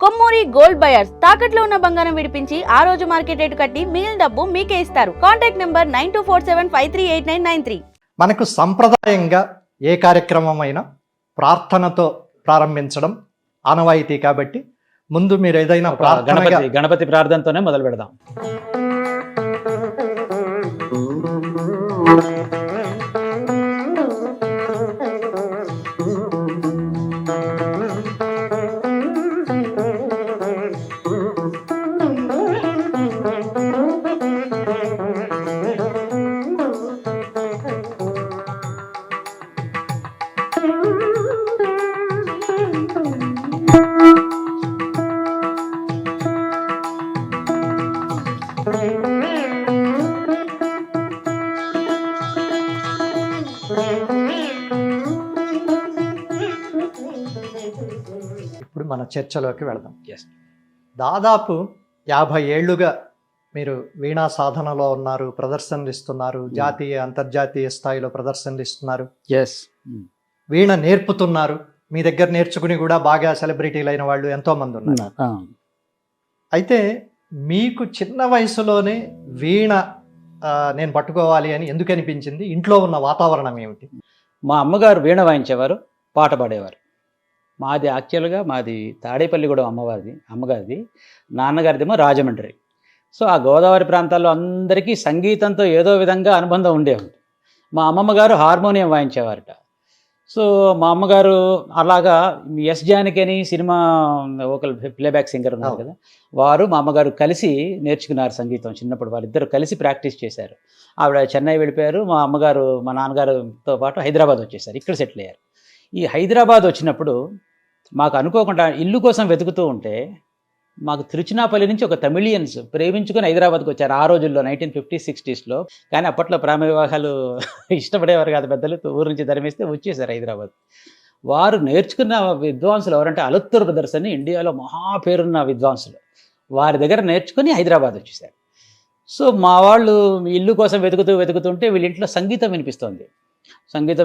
Kommuri gold buyers తాకట్లో ఉన్న బంగారం విడిపించి ఆ రోజు మార్కెట్ రేటు కట్టి మిగిలిన డబ్బు మీకే ఇస్తారు. Contact number 9247538993. మనకు సంప్రదాయంగా ఏ కార్యక్రమం అయినా ప్రార్థనతో ప్రారంభించడం ఆనవాయితీ కాబట్టి ముందు మీరు ఏదైనా గణపతి ప్రార్థనతోనే మొదలు పెడదాం. ఇప్పుడు మన చర్చలోకి వెళదాం. దాదాపు 50 ఏళ్లుగా మీరు వీణా సాధనలో ఉన్నారు, ప్రదర్శనలు ఇస్తున్నారు, జాతీయ అంతర్జాతీయ స్థాయిలో ప్రదర్శనలు ఇస్తున్నారు, వీణ నేర్పుతున్నారు. మీ దగ్గర నేర్చుకుని కూడా బాగా సెలబ్రిటీలు అయిన వాళ్ళు ఎంతోమంది ఉన్నారు. అయితే మీకు చిన్న వయసులోనే వీణ నేను పట్టుకోవాలి అని ఎందుకు అనిపించింది? ఇంట్లో ఉన్న వాతావరణం ఏమిటి? మా అమ్మగారు వీణ వాయించేవారు, పాట పాడేవారు. మాది యాక్చువల్గా తాడేపల్లిగూడెం అమ్మగారిది, నాన్నగారిదేమో రాజమండ్రి. సో ఆ గోదావరి ప్రాంతాల్లో అందరికీ సంగీతంతో ఏదో విధంగా అనుబంధం ఉండేది. మా అమ్మమ్మ గారు హార్మోనియం వాయించేవారట. సో మా అమ్మగారు అలాగా ఎస్ జానకి అని సినిమా ఒకరు ప్లేబ్యాక్ సింగర్ ఉన్నారు కదా, వారు మా అమ్మగారు కలిసి నేర్చుకున్నారు సంగీతం. చిన్నప్పుడు వారిద్దరు కలిసి ప్రాక్టీస్ చేశారు. ఆవిడ చెన్నై వెళ్ళిపోయారు, మా అమ్మగారు మా నాన్నగారితో పాటు హైదరాబాద్ వచ్చేసారు, ఇక్కడ సెటిల్ అయ్యారు. ఈ హైదరాబాద్ వచ్చినప్పుడు మాకు అనుకోకుండా ఇల్లు కోసం వెతుకుతూ ఉంటే మాకు తిరుచినాపల్లి నుంచి ఒక తమిళియన్స్ ప్రేమించుకొని హైదరాబాద్కి వచ్చారు. ఆ రోజుల్లో 1950s 60sలో. కానీ అప్పట్లో ప్రేమ వివాహాలు ఇష్టపడేవారు కాదు పెద్దలు, ఊరు నుంచి ధర్మిస్తే వచ్చేసారు హైదరాబాద్. వారు నేర్చుకున్న విద్వాంసులు ఎవరంటే అలుత్తూరు బ్రదర్స్ అని ఇండియాలో మహా పేరున్న విద్వాంసులు. వారి దగ్గర నేర్చుకొని హైదరాబాద్ వచ్చేసారు. సో మా వాళ్ళు ఇల్లు కోసం వెతుకుతుంటే వీళ్ళ ఇంట్లో సంగీతం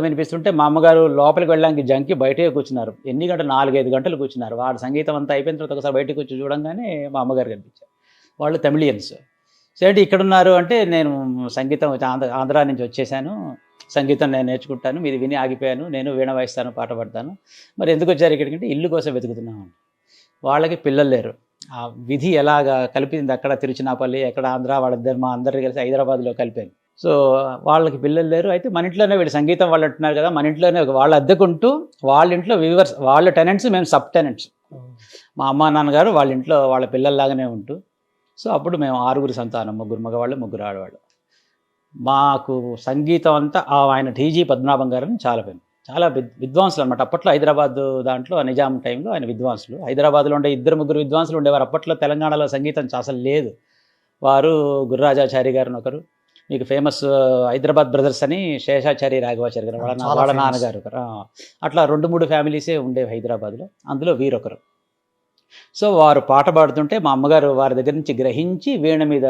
వినిపిస్తుంటే మా అమ్మగారు లోపలికి వెళ్ళడానికి జంకి బయటే కూర్చున్నారు. ఎన్ని గంటలు? 4-5 గంటలు కూర్చున్నారు. వాడు సంగీతం అంతా అయిపోయిన తర్వాత ఒకసారి బయటకు వచ్చి చూడంగానే మా అమ్మగారు కనిపించారు. వాళ్ళు తమిళియన్స్. ఏంటి ఇక్కడ ఉన్నారు అంటే, నేను సంగీతం ఆంధ్రా నుంచి వచ్చేసాను, సంగీతం నేను నేర్చుకుంటాను, మీది విని ఆగిపోయాను, నేను వీణ వాయిస్తాను, పాట పాడతాను. మరి ఎందుకు వచ్చారు ఇక్కడికంటే ఇల్లు కోసం వెతుకుతున్నాను. వాళ్ళకి పిల్లలు లేరు. ఆ విధి ఎలాగా కలిపింది, అక్కడ తిరుచినాపల్లి, ఎక్కడ ఆంధ్ర, వాళ్ళిద్దరు మా అందరు కలిసి హైదరాబాద్లో కలిపాను. సో వాళ్ళకి పిల్లలు లేరు. అయితే మన ఇంట్లోనే వీళ్ళు సంగీతం వాళ్ళు అంటున్నారు కదా, మన ఇంట్లోనే వాళ్ళ అద్దెకుంటూ వాళ్ళ ఇంట్లో వ్యూవర్స్, వాళ్ళ టెనెంట్స్, మేము సబ్ టెనెంట్స్. మా అమ్మ నాన్నగారు వాళ్ళ ఇంట్లో వాళ్ళ పిల్లల్లాగానే ఉంటూ. సో అప్పుడు మేము 6 సంతానం, 3 మగవాళ్ళు 3 ఆడవాళ్ళు. మాకు సంగీతం అంతా ఆయన టీజీ పద్మనాభం గారు చాలా విద్వాంసులు అనమాట. అప్పట్లో హైదరాబాద్ దాంట్లో నిజాం టైంలో ఆయన విద్వాంసులు. హైదరాబాద్లో ఉండే 2-3 విద్వాంసులు ఉండేవారు. అప్పట్లో తెలంగాణలో సంగీతం అసలు లేదు. వారు గుర్రాజాచారి గారు ఒకరు, మీకు ఫేమస్ హైదరాబాద్ బ్రదర్స్ అని శేషాచారి రాఘవాచారి గారు, వాళ్ళ నాన్నగారు. అట్లా 2-3 ఫ్యామిలీసే ఉండేవి హైదరాబాద్లో, అందులో వీరొకరు. సో వారు పాట పాడుతుంటే మా అమ్మగారు వారి దగ్గర నుంచి గ్రహించి వీణ మీద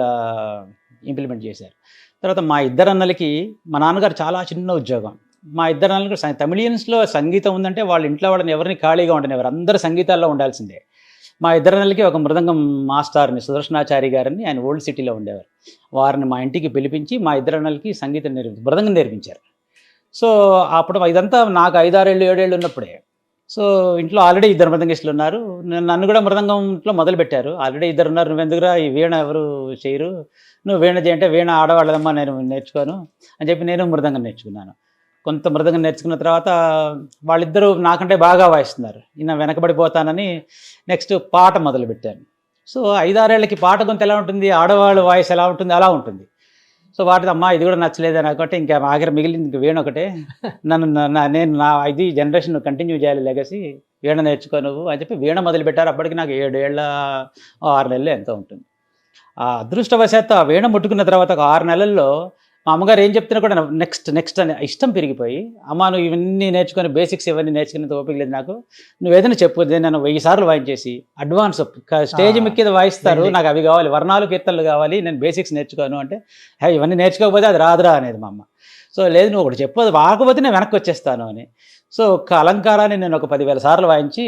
ఇంప్లిమెంట్ చేశారు. తర్వాత మా ఇద్దరు అన్నలకి మా నాన్నగారు చాలా చిన్న ఉద్యోగం. మా ఇద్దరు అన్నలకు తమిళియన్స్లో సంగీతం ఉందంటే వాళ్ళ ఇంట్లో వాళ్ళని ఎవరిని ఖాళీగా ఉండనివారు, అందరూ సంగీతాల్లో ఉండాల్సిందే. మా ఇద్దరు అన్నలకి ఒక మృదంగం మాస్టర్ని, సుదర్శనాచారి గారిని, ఆయన ఓల్డ్ సిటీలో ఉండేవారు. వారిని మా ఇంటికి పిలిపించి మా ఇద్దరు అన్నలకి సంగీతం మృదంగం నేర్పించారు. సో అప్పుడు ఇదంతా నాకు 5-6 ఏళ్ళు 7 ఏళ్ళు ఉన్నప్పుడే. సో ఇంట్లో ఆల్రెడీ 2 మృదంగిస్టులు ఉన్నారు. నన్ను కూడా మృదంగంలో మొదలుపెట్టారు. ఆల్రెడీ 2 ఉన్నారు, నువ్వెందుకురా ఈ వీణ ఎవరు చేయరు, నువ్వు వీణ చేయంటే వీణ ఆడవాళ్ళదమ్మా, నేను నేర్చుకోను అని చెప్పి నేను మృదంగం నేర్చుకున్నాను. కొంత మృదంగం నేర్చుకున్న తర్వాత వాళ్ళిద్దరూ నాకంటే బాగా వాయిస్తున్నారు. ఈయన వెనకబడిపోతానని నెక్స్ట్ పాట మొదలుపెట్టాను. సో 5-6 ఏళ్ళకి పాట కొంత ఎలా ఉంటుంది, ఆడవాళ్ళ వాయిస్ ఎలా ఉంటుంది, అలా ఉంటుంది. సో వాటితో అమ్మా ఇది కూడా నచ్చలేదు అనుకుంటే ఇంకా ఆఖరి మిగిలింది ఇంక వీణ ఒకటే, నేను ఇది జనరేషన్ కంటిన్యూ చేయాలి, లెగసీ వీణ నేర్చుకో నువ్వు అని చెప్పి వీణ మొదలుపెట్టారు. అప్పటికి నాకు 7 ఏళ్ళ 6 నెలలు ఎంతో ఉంటుంది. ఆ అదృష్టవశాత్తు ఆ వీణ ముట్టుకున్న తర్వాత ఒక 6 నెలల్లో మా అమ్మగారు ఏం చెప్తున్నా కూడా నెక్స్ట్ అనే ఇష్టం పెరిగిపోయి, అమ్మ నువ్వు ఇవన్నీ నేర్చుకొని బేసిక్స్ ఇవన్నీ నేర్చుకునేది ఓపిక లేదు నాకు, నువ్వు ఏదైనా చెప్పు, నేను 1000 సార్లు వాయించేసి అడ్వాన్స్ స్టేజ్ మిక్కిది వాయిస్తారు, నాకు అవి కావాలి, వర్ణాలు కీర్తనలు కావాలి, నేను బేసిక్స్ నేర్చుకోను అంటే, ఇవన్నీ నేర్చుకోకపోతే అది రాదురా అనేది మా అమ్మ. సో లేదు నువ్వు ఒకటి చెప్పు, అది రాకపోతే నేను వెనక్కి వచ్చేస్తాను అని. సో ఒక్క అలంకారాన్ని నేను ఒక 10,000 సార్లు వాయించి,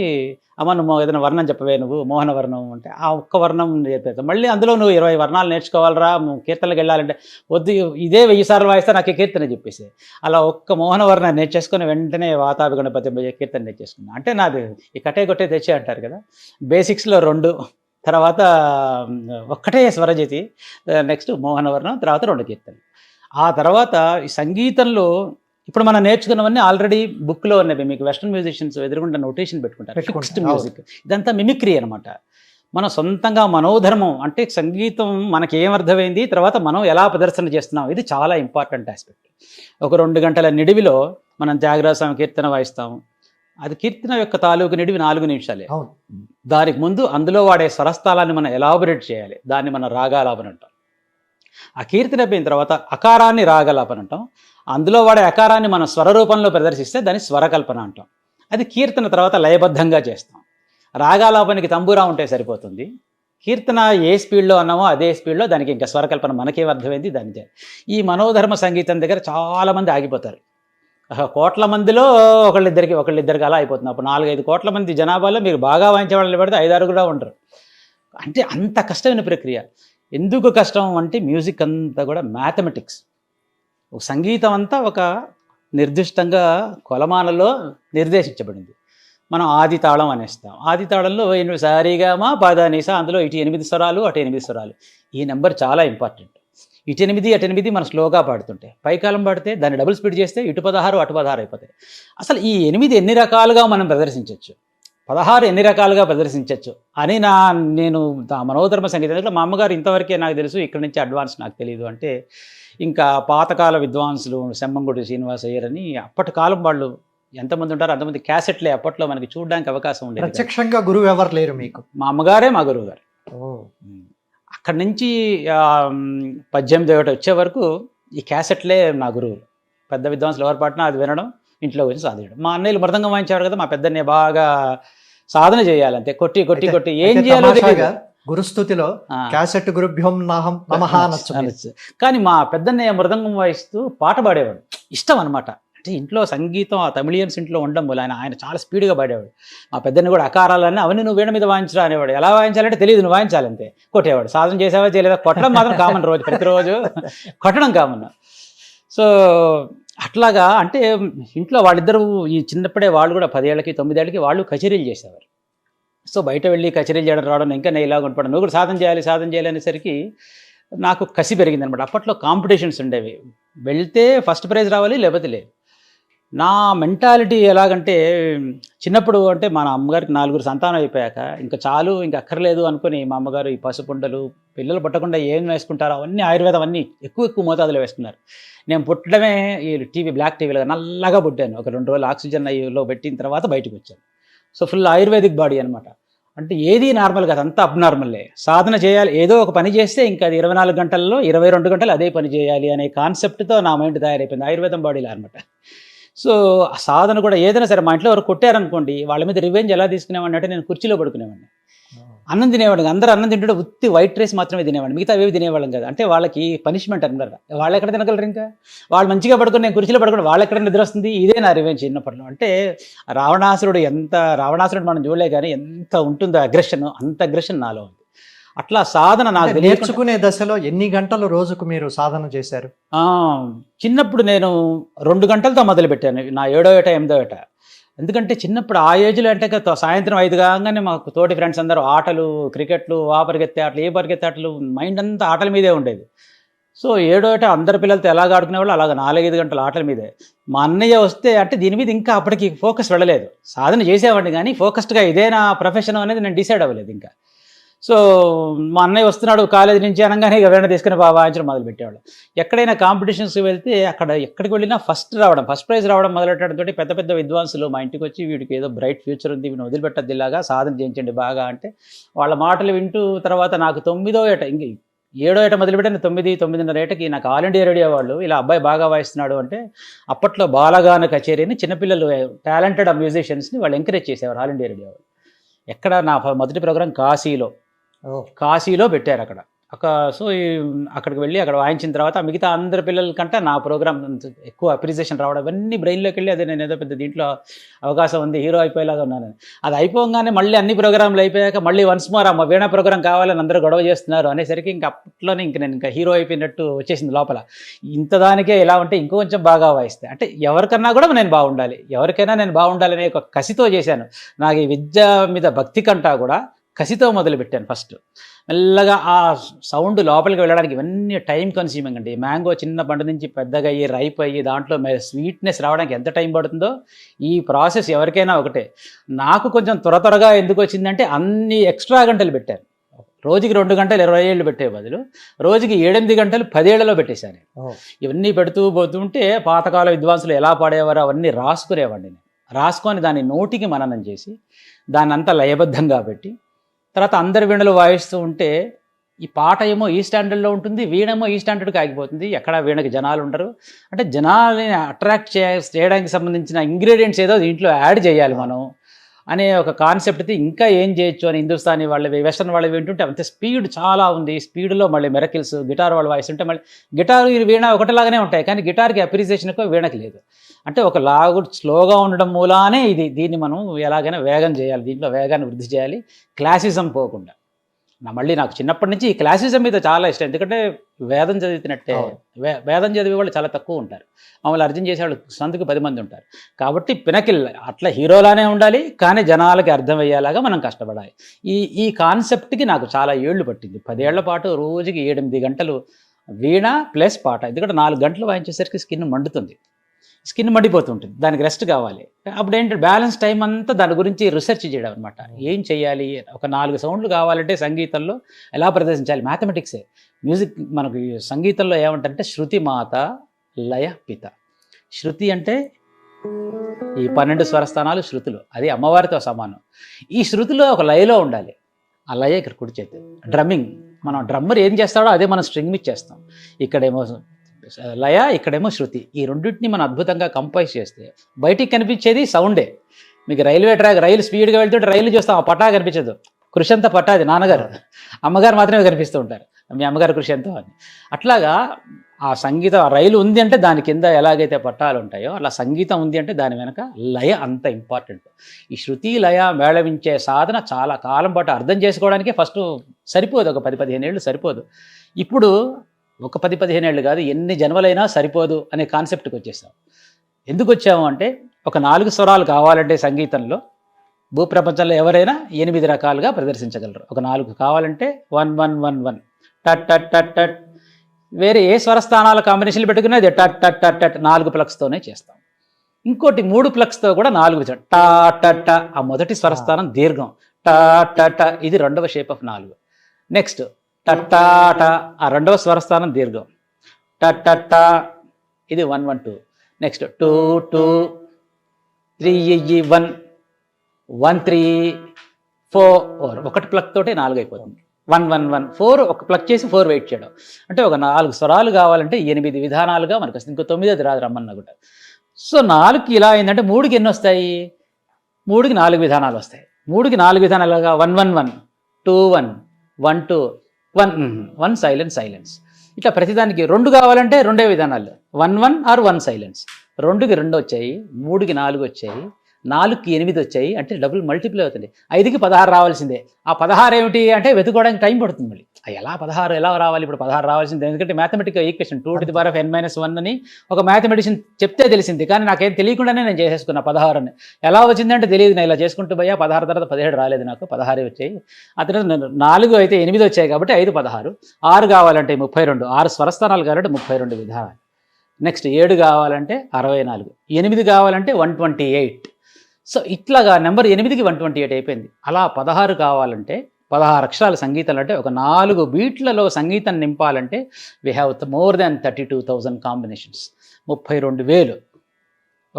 అమ్మ నువ్వు ఏదైనా వర్ణం చెప్పవే, నువ్వు మోహన వర్ణం అంటే ఆ ఒక్క వర్ణం చెప్పేది. మళ్ళీ అందులో నువ్వు 20 వర్ణాలు నేర్చుకోవాలరా, నువ్వు కీర్తనలకు వెళ్ళాలంటే వద్దు, ఇదే 1000 సార్లు వాయిస్తే నాకు కీర్తన చెప్పేసి, అలా ఒక్క మోహన వర్ణం నేర్చేసుకుని వెంటనే వాతాపి గణపతి కీర్తన నేర్చేసుకున్నాను. అంటే నాది ఈ కట్టే కొట్టే తెచ్చే అంటారు కదా, బేసిక్స్లో 2, తర్వాత ఒక్కటే స్వరజతి, నెక్స్ట్ మోహనవర్ణం, తర్వాత 2 కీర్తనలు. ఆ తర్వాత ఈ సంగీతంలో ఇప్పుడు మనం నేర్చుకున్నవన్నీ ఆల్రెడీ బుక్లో ఉన్నవి. మీకు వెస్ట్రన్ మ్యూజిషియన్స్ ఎదురుగుండా నోటేషన్ పెట్టుకుంటారు, ఫిక్స్డ్ మ్యూజిక్. ఇదంతా మిమిక్రీ అనమాట. మనం సొంతంగా మనోధర్మం, అంటే సంగీతం మనకి ఏమర్థమైంది, తర్వాత మనం ఎలా ప్రదర్శన చేస్తున్నాం, ఇది చాలా ఇంపార్టెంట్ ఆస్పెక్ట్. ఒక 2 గంటల నిడివిలో మనం త్యాగరాజ స్వామి కీర్తన వాయిస్తాం, అది కీర్తన యొక్క తాలూకు నిడివి 4 నిమిషాలే. దానికి ముందు అందులో వాడే స్వరస్థాలాన్ని మనం ఎలాబొరేట్ చేయాలి, దాన్ని మనం రాగాలాపన అంటాం. ఆ కీర్తన అయిపోయిన తర్వాత అకారాన్ని రాగాలాపన అంటాం. అందులో వాడే అకారాన్ని మనం స్వర రూపంలో ప్రదర్శిస్తే దాన్ని స్వరకల్పన అంటాం. అది కీర్తన తర్వాత లయబద్ధంగా చేస్తాం. రాగాలాపనకి తంబూరా ఉంటే సరిపోతుంది. కీర్తన ఏ స్పీడ్లో అన్నామో అదే స్పీడ్లో దానికి ఇంకా స్వరకల్పన మనకేం అర్థమైంది దానిదే. ఈ మనోధర్మ సంగీతం దగ్గర చాలామంది ఆగిపోతారు. కోట్ల మందిలో ఒకళ్ళిద్దరికి అలా అయిపోతుంది. అప్పుడు 4-5 కోట్ల మంది జనాభాలో మీరు బాగా వాయించే వాళ్ళని పెడితే 5-6 కూడా ఉండరు. అంటే అంత కష్టమైన ప్రక్రియ. ఎందుకు కష్టం అంటే మ్యూజిక్ అంతా కూడా మ్యాథమెటిక్స్. సంగీతం అంతా ఒక నిర్దిష్టంగా కొలమాలలో నిర్దేశించబడింది. మనం ఆది తాళం అనేస్తాం. ఆది తాళంలో సారీగామా పాదానీసా, అందులో ఇటు 8 స్వరాలు అటు 8 స్వరాలు. ఈ నెంబర్ చాలా ఇంపార్టెంట్. ఇటు 8 అటు 8 మనం స్లోగా పాడుతుంటే, పైకాలం పాడితే దాన్ని డబుల్ స్పీడ్ చేస్తే ఇటు 16 అటు 16 అయిపోతాయి. అసలు ఈ 8 ఎన్ని రకాలుగా మనం ప్రదర్శించవచ్చు, 16 ఎన్ని రకాలుగా ప్రదర్శించవచ్చు అని నేను మనోధర్మ సంగీతంలో మా అమ్మగారు ఇంతవరకే నాకు తెలుసు, ఇక్కడి నుంచి అడ్వాన్స్ నాకు తెలియదు అంటే, ఇంకా పాతకాల విద్వాంసులు సెమ్మంగుడి శ్రీనివాస అయ్యర్ అని, అప్పటి కాలం వాళ్ళు ఎంతమంది ఉంటారో అంతమంది క్యాసెట్లే అప్పట్లో మనకి చూడడానికి అవకాశం ఉండేది. ప్రత్యక్షంగా గురువు ఎవరు లేరు మీకు? మా అమ్మగారే మా గురువు గారు. అక్కడి నుంచి 18 వచ్చే వరకు ఈ క్యాసెట్లే నా గురువులు. పెద్ద విద్వాంసులు ఎవరు పాడినా అది వినడం, ఇంట్లో వచ్చి సాధించడం. మా అన్నయ్యలు మృదంగం వాయించేవారు కదా, మా పెద్దన్నయ్య బాగా సాధన చేయాలంటే కొట్టి ఏం చేయాలో గురుస్థుతిలో క్యాసెట్ గురుభ్యం నమః అనొచ్చు. కానీ మా పెద్దన్నయ్య మృదంగం వాయిస్తూ పాట పాడేవాడు, ఇష్టం అనమాట. అంటే ఇంట్లో సంగీతం ఆ తమిళియన్స్ ఇంట్లో ఉండడం వల్ల ఆయన చాలా స్పీడ్గా పాడేవాడు. మా పెద్దని కూడా అకారాలన్నీ అవన్నీ నువ్వు వీణ మీద వాయించరా అనేవాడు. ఎలా వాయించాలంటే తెలియదు, నువ్వు వాయించాలంతే. కొట్టేవాడు. సాధన చేసావా చేయలేదా, కొట్టడం మాత్రం కామన్, ప్రతిరోజు కొట్టడం కామన్. సో అట్లాగా అంటే ఇంట్లో వాళ్ళిద్దరూ ఈ చిన్నప్పుడే వాళ్ళు కూడా 10 ఏళ్ళకి 9 ఏళ్ళకి వాళ్ళు కచేరీలు చేసేవారు. సో బయట వెళ్ళి కచేరీలు చేయడం రావడం, ఇంకా నేను ఇలాగ ఉండపడం, నువ్వు కూడా సాధన చేయాలి అనేసరికి నాకు కసి పెరిగింది అనమాట. అప్పట్లో కాంపిటీషన్స్ ఉండేవి, వెళ్తే ఫస్ట్ ప్రైజ్ రావాలి లేకపోతే లేదు. నా మెంటాలిటీ ఎలాగంటే, చిన్నప్పుడు అంటే మన అమ్మగారికి 4 సంతానం అయిపోయాక ఇంకా చాలు, ఇంకా అక్కర్లేదు అనుకుని మా అమ్మగారు ఈ పసుపుండలు పిల్లలు పుట్టకుండా ఏం వేసుకుంటారో అవన్నీ ఆయుర్వేదం అన్నీ ఎక్కువ మోతాదులో వేసుకున్నారు. నేను పుట్టడమే ఈ బ్లాక్ టీవీలో నల్లగా పుట్టాను. ఒక 2 రోజులు ఆక్సిజన్ అయ్యిలో పెట్టిన తర్వాత బయటకు వచ్చాను. సో ఫుల్ ఆయుర్వేదిక్ బాడీ అనమాట. అంటే ఏది నార్మల్ కాదు, అంతా అబ్నార్మల్లే. సాధన చేయాలి, ఏదో ఒక పని చేస్తే ఇంకా అది 24 గంటల్లో 22 గంటలు అదే పని చేయాలి అనే కాన్సెప్ట్తో నా మైండ్ తయారైపోయింది, ఆయుర్వేదం బాడీలో అనమాట. సో ఆ సాధన కూడా ఏదైనా సరే, మా ఇంట్లో ఎవరు కొట్టారనుకోండి, వాళ్ళ మీద రివెంజ్ ఎలా తీసుకునేవాడిని అంటే, నేను కుర్చీలో పడుకునేవాడిని. అన్నం తినేవాడు, అందరూ అన్నం తింటుంటే ఉత్తి వైట్ రైస్ మాత్రమే తినేవాడిని, మిగతా అవేవి తినేవాళ్ళం కదా. అంటే వాళ్ళకి పనిష్మెంట్ అన్నారు, వాళ్ళు ఎక్కడ తినగలరు, ఇంకా వాళ్ళు మంచిగా పడుకుని నేను కుర్చీలో పడుకుని వాళ్ళు ఎక్కడ నిద్ర వస్తుంది. ఇదే నా రివెంజ్ చిన్నప్పట్లో. అంటే రావణాసురుడు మనం చూడలే కానీ ఎంత ఉంటుందో అగ్రెషన్, అంత అగ్రెషన్ నాలో ఉంది. అట్లా సాధన నాకు నేర్చుకునే దశలో ఎన్ని గంటలు రోజుకు మీరు సాధన చేశారు? చిన్నప్పుడు నేను 2 గంటలతో మొదలుపెట్టాను, నా 7వ ఏట 8వ ఏట. ఎందుకంటే చిన్నప్పుడు ఆ ఏజ్లో అంటే సాయంత్రం 5 కాగానే మాకు తోటి ఫ్రెండ్స్ అందరూ ఆటలు, క్రికెట్లు, ఆ పరిగెత్తే ఆటలు, ఏ పరిగెత్తే ఆటలు, మైండ్ అంతా ఆటల మీదే ఉండేది. సో 7వ ఏట అందరి పిల్లలతో ఎలాగ ఆడుకునేవాళ్ళు అలాగ 4-5 గంటలు ఆటల మీదే. మా అన్నయ్య వస్తే అంటే దీని మీద ఇంకా అప్పటికి ఫోకస్ వెళ్ళలేదు. సాధన చేసేవాడిని కానీ ఫోకస్డ్గా ఇదే నా ప్రొఫెషన్ అనేది నేను డిసైడ్ అవ్వలేదు ఇంకా. సో మా అన్నయ్య వస్తున్నాడు కాలేజీ నుంచి అనగానే ఎవరైనా తీసుకుని వాయించడం మొదలుపెట్టేవాళ్ళు. ఎక్కడైనా కాంపిటీషన్స్కి వెళ్తే ఎక్కడికి వెళ్ళినా ఫస్ట్ ప్రైజ్ రావడం మొదలెట్టడంతో పెద్ద విద్వాంసులు మా ఇంటికి వచ్చి, వీడికి ఏదో బ్రైట్ ఫ్యూచర్ ఉంది, వీడిని వదిలిపెట్టద్దు, ఇలాగా సాధన చేయించండి బాగా అంటే, వాళ్ళ మాటలు వింటూ తర్వాత నాకు 9వ ఏట, ఇంక 7వ ఏట మొదలుపెట్టిన 9-9:30 ఏటకి నాకు ఆల్ ఇండియా రేడియో వాళ్ళు ఇలా అబ్బాయి బాగా వాయిస్తున్నాడు అంటే, అప్పట్లో బాలగాన కచేరీని చిన్నపిల్లలు టాలెంటెడ్ మ్యూజిషియన్స్ని వాళ్ళు ఎంకరేజ్ చేసేవారు ఆల్ ఇండియా రేడియో వాళ్ళు. ఎక్కడ నా మొదటి ప్రోగ్రాం కాశీలో పెట్టారు. అక్కడ సో అక్కడికి వెళ్ళి అక్కడ వాయించిన తర్వాత మిగతా అందరి పిల్లల కంటే నా ప్రోగ్రామ్ ఎక్కువ అప్రిసియేషన్ రావడం ఇవన్నీ బ్రెయిన్లోకి వెళ్ళి అదే నేను ఏదో పెద్ద దీంట్లో అవకాశం ఉంది హీరో అయిపోయేలాగా ఉన్నాను. అది అయిపోగానే మళ్ళీ అన్ని ప్రోగ్రాంలు అయిపోయాక మళ్ళీ వన్స్ మోర్ అమ్మ వీణా ప్రోగ్రాం కావాలని అందరూ గొడవ చేస్తున్నారు అనేసరికి ఇంక అప్పట్లోనే నేను ఇంకా హీరో అయిపోయినట్టు వచ్చేసింది లోపల. ఇంత దానికే ఎలా ఉంటే ఇంకొంచెం బాగా వాయిస్తే అంటే ఎవరికన్నా కూడా నేను బాగుండాలి, ఎవరికైనా నేను బాగుండాలనే ఒక కసితో చేశాను. నాకు ఈ విద్య మీద భక్తి కంటా కూడా కసితో మొదలుపెట్టాను. ఫస్ట్ మెల్లగా ఆ సౌండ్ లోపలికి వెళ్ళడానికి ఇవన్నీ టైం కన్స్యూమింగ్ అండి. మ్యాంగో చిన్న పండు నుంచి పెద్దగా అయ్యి రైప్ అయ్యి దాంట్లో స్వీట్నెస్ రావడానికి ఎంత టైం పడుతుందో ఈ ప్రాసెస్ ఎవరికైనా ఒకటే. నాకు కొంచెం త్వరగా ఎందుకు వచ్చిందంటే అన్ని ఎక్స్ట్రా గంటలు పెట్టాను. రోజుకి 2 గంటలు 20 ఏళ్ళు పెట్టే బదులు రోజుకి 7-8 గంటలు 10 ఏళ్లలో పెట్టేశాను. ఇవన్నీ పెడుతూ పోతుంటే పాతకాల విద్వాంసులు ఎలా పాడేవారో అవన్నీ రాసుకునేవాడిని నేను. రాసుకొని దాన్ని నోటికి మననం చేసి దాన్ని అంతా లయబద్ధంగా పెట్టి తర్వాత అందరి వీణలు వాయిస్తూ ఉంటే ఈ పాట ఏమో ఈ స్టాండర్డ్లో ఉంటుంది, వీణేమో ఈ స్టాండర్డ్కి ఆగిపోతుంది. ఎక్కడ వీణకి జనాలు ఉండరు. అంటే జనాలని అట్రాక్ట్ చేయడానికి సంబంధించిన ఇంగ్రీడియంట్స్ ఏదో దీంట్లో యాడ్ చేయాలి మనం అనే ఒక కాన్సెప్ట్ది. ఇంకా ఏం చేయొచ్చు అని హిందుస్థానీ వాళ్ళవి వెస్టర్న్ వాళ్ళవి వింటుంటే అంతే స్పీడ్ చాలా ఉంది. స్పీడ్లో మళ్ళీ మెరకిల్స్ గిటార్ వాళ్ళు వాయిస్ ఉంటే మళ్ళీ గిటార్ వీణ ఒకటిలాగానే ఉంటాయి, కానీ గిటార్కి అప్రిసియేషన్ ఎక్కువ వీణకి లేదు. అంటే ఒక లాగు స్లోగా ఉండడం మూలానే దీన్ని మనం ఎలాగైనా వేగం చేయాలి, దీంట్లో వేగాన్ని వృద్ధి చేయాలి, క్లాసిజం పోకుండా. మళ్ళీ నాకు చిన్నప్పటి నుంచి ఈ క్లాసిజం మీద చాలా ఇష్టం. ఎందుకంటే వేదం చదివినట్టే వేదం చదివే వాళ్ళు చాలా తక్కువ ఉంటారు, మమ్మల్ని అర్థం చేసేవాళ్ళు సందుకు 10 మంది ఉంటారు. కాబట్టి పినకిల్ అట్లా హీరోలానే ఉండాలి, కానీ జనాలకి అర్థమయ్యేలాగా మనం కష్టపడాలి. ఈ కాన్సెప్ట్కి నాకు చాలా ఏళ్ళు పట్టింది. 10 ఏళ్ల పాటు రోజుకి 7-8 గంటలు వీణ ప్లస్ పాట. ఎందుకంటే 4 గంటలు వాయించేసరికి స్కిన్ మండుతుంది, స్కిన్ మండిపోతుంటుంది, దానికి రెస్ట్ కావాలి. అప్పుడు ఏంటంటే బ్యాలెన్స్ టైం అంతా దాని గురించి రీసెర్చ్ చేయడం అనమాట. ఏం చేయాలి, ఒక 4 సౌండ్లు కావాలంటే సంగీతంలో ఎలా ప్రదర్శించాలి, మ్యాథమెటిక్సే. మ్యూజిక్ మనకు సంగీతంలో ఏమంటారంటే శృతి మాత లయ పిత. శృతి అంటే ఈ 12 స్వరస్థానాలు శృతులు, అది అమ్మవారితో సమానం. ఈ శృతిలో ఒక లయలో ఉండాలి, ఆ లయ ఇక్కడ కుడి చేతి. డ్రమ్మింగ్, మనం డ్రమ్మర్ ఏం చేస్తాడో అదే మనం స్ట్రింగ్ మీద చేస్తాం. ఇక్కడేమో లయ, ఇక్కడేమో శృతి. ఈ రెండింటిని మనం అద్భుతంగా కంపోజ్ చేస్తే బయటికి కనిపించేది సౌండే. మీకు రైల్వే ట్రాక్, రైలు స్పీడ్గా వెళ్తుంటే రైలు చూస్తాం, ఆ పటా కనిపించదు. కృషి అంతా పట్టాది నాన్నగారు, అమ్మగారు మాత్రమే కనిపిస్తూ ఉంటారు, మీ అమ్మగారు కృషి ఎంతో అని. అట్లాగా ఆ సంగీతం, ఆ రైలు ఉంది అంటే దాని కింద ఎలాగైతే పట్టాలు ఉంటాయో అలా సంగీతం ఉంది అంటే దాని వెనక లయ అంత ఇంపార్టెంట్. ఈ శృతి లయ మేళవించే సాధన చాలా కాలం పాటు అర్థం చేసుకోవడానికే ఫస్ట్ సరిపోదు, ఒక 10-15 ఏళ్ళు సరిపోదు. ఇప్పుడు ఒక 10-15 ఏళ్ళు కాదు, ఎన్ని జన్మలైనా సరిపోదు అనే కాన్సెప్ట్కి వచ్చేసాం. ఎందుకు వచ్చాము అంటే ఒక 4 స్వరాలు కావాలంటే సంగీతంలో భూప్రపంచంలో ఎవరైనా 8 రకాలుగా ప్రదర్శించగలరు. ఒక 4 కావాలంటే 1-1-1-1 టట్ టట్ టట్ టట్. వేరే ఏ స్వరస్థానాల కాంబినేషన్లు పెట్టుకునేది టట్ టట్ టట్ టట్ 4 ప్లగ్స్తోనే చేస్తాం. ఇంకోటి 3 ప్లగ్స్తో కూడా 4 టా టట్ టా. ఆ మొదటి స్వరస్థానం దీర్ఘం, టా టట్ టా, ఇది 2వ షేప్ ఆఫ్ 4. నెక్స్ట్ టట్టాట, ఆ 2వ స్వరస్థానం దీర్ఘం, టట్టా, ఇది 1-1-2. నెక్స్ట్ 2-2-3-1 1-3-4. ఒకటి ప్లగ్ తోటి 4 అయిపోతుంది. 1-1-1-4, ఒక ప్లగ్ చేసి 4 వెయిట్ చేయడం. అంటే ఒక 4 స్వరాలు కావాలంటే 8 విధానాలుగా మనకు వస్తుంది. ఇంకో 9 రాదు రమ్మన్నా కూడా. సో 4కి ఇలా అయిందంటే 3కి ఎన్ని వస్తాయి, 3కి 4 విధానాలు వస్తాయి. 3కి 4 విధానాలుగా 1-1-1, 2-1, 1-2, 1 సైలెన్స్. ఇట్లా ప్రతిదానికి 2 కావాలంటే 2 విధానాలు, 1-1 ఆర్ 1 సైలెన్స్. 2కి 2 వచ్చాయి, 3కి 4 వచ్చాయి, 4కి 8 వచ్చాయి, అంటే డబుల్ మల్టిప్లై అవుతుంది. 5కి 16 రావాల్సిందే. ఆ 16 ఏమిటి అంటే వెతుకోవడానికి టైం పడుతుంది. మళ్ళీ ఎలా 16 ఎలా రావాలి, ఇప్పుడు 16 రావాల్సిందే. ఎందుకంటే మ్యాథమెటికల్ ఈక్వేషన్ 2n-1 అని ఒక మ్యాథమెటిషియన్ చెప్తే తెలిసింది, కానీ నాకేం తెలియకుండానే నేను చేసేసుకున్నా 16 అని. ఎలా వచ్చిందంటే తెలియదు, నేను ఇలా చేసుకుంటూ పోయా. 16 తర్వాత 17 రాలేదు, నాకు 16 వచ్చాయి. ఆ తర్వాత 4 అయితే 8 వచ్చాయి కాబట్టి 5 16. 6 కావాలంటే 32, 6 స్వరస్థానాలు కావాలంటే 32 విధానాలు. నెక్స్ట్ 7 కావాలంటే 64, 8 కావాలంటే 128. సో ఇట్లాగా నెంబర్ 8కి 128 అయిపోయింది. అలా 16 కావాలంటే 16 అక్షరాల సంగీతం అంటే ఒక 4 బీట్లలో సంగీతం నింపాలంటే we have more than 32,000 combinations, 32,000.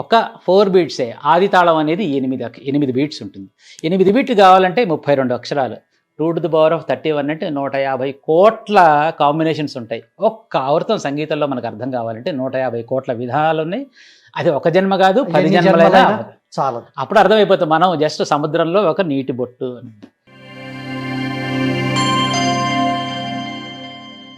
ఒక 4 బీట్సే. ఆది తాళం అనేది 8 బీట్స్ ఉంటుంది. 8 బీట్లు కావాలంటే 32 అక్షరాలు. 2^31 అంటే 150 కోట్ల కాంబినేషన్స్ ఉంటాయి. ఒక్క ఆవర్తం సంగీతంలో మనకు అర్థం కావాలంటే 150 కోట్ల విధానాలు ఉన్నాయి. అది ఒక జన్మ కాదు, 10 జన్మలైనా చాలు. అప్పుడు అర్థమైపోతుంది మనం జస్ట్ సముద్రంలో ఒక నీటి బొట్టు అని.